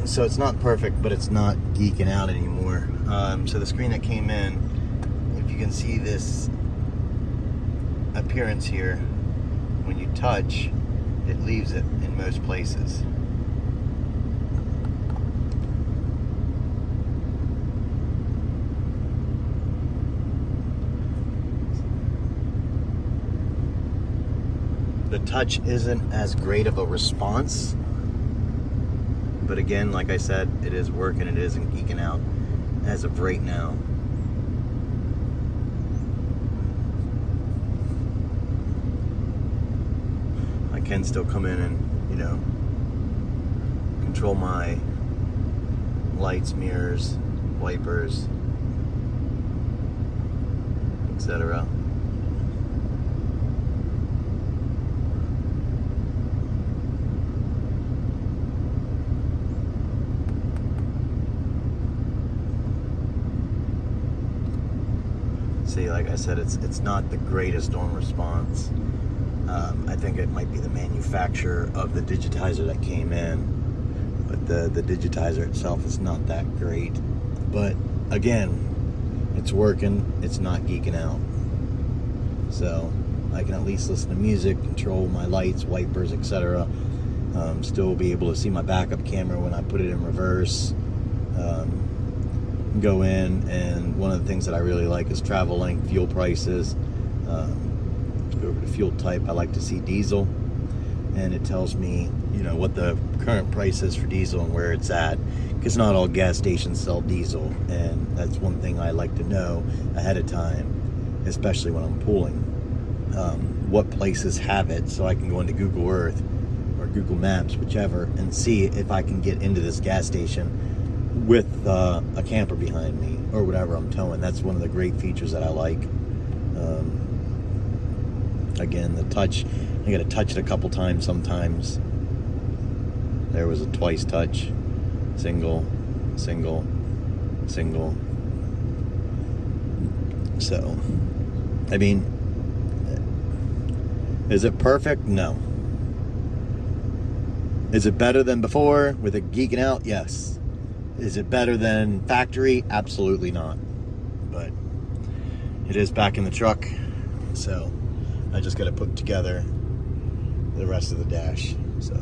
So it's not perfect, but it's not geeking out anymore. So the screen that came in, if you can see this appearance here, when you touch, it leaves it in most places. The touch isn't as great of a response, but again, like I said, it is working. It isn't geeking out as of right now. I can still come in and, you know, control my lights, mirrors, wipers, etc. See, like I said, it's not the greatest on response. I think it might be the manufacturer of the Digitizer that came in, but the Digitizer itself is not that great. But again, it's working. It's not geeking out. So I can at least listen to music, control my lights, wipers, etc. Still be able to see my backup camera when I put it in reverse. Go in, and one of the things that I really like is travel length, fuel prices. Go over to fuel type. I like to see diesel, and it tells me, you know, what the current price is for diesel and where it's at, because not all gas stations sell diesel, and that's one thing I like to know ahead of time, especially when I'm pulling, what places have it, so I can go into Google Earth or Google Maps, whichever, and see if I can get into this gas station with a camper behind me or whatever I'm towing. That's one of the great features that I like. Again, the touch, I got to touch it a couple times sometimes. There was a twice touch, single, single, single. So, I mean, is it perfect? No. Is it better than before with it geeking out? Yes. Is it better than factory? Absolutely not. But it is back in the truck, so I just got to put together the rest of the dash. So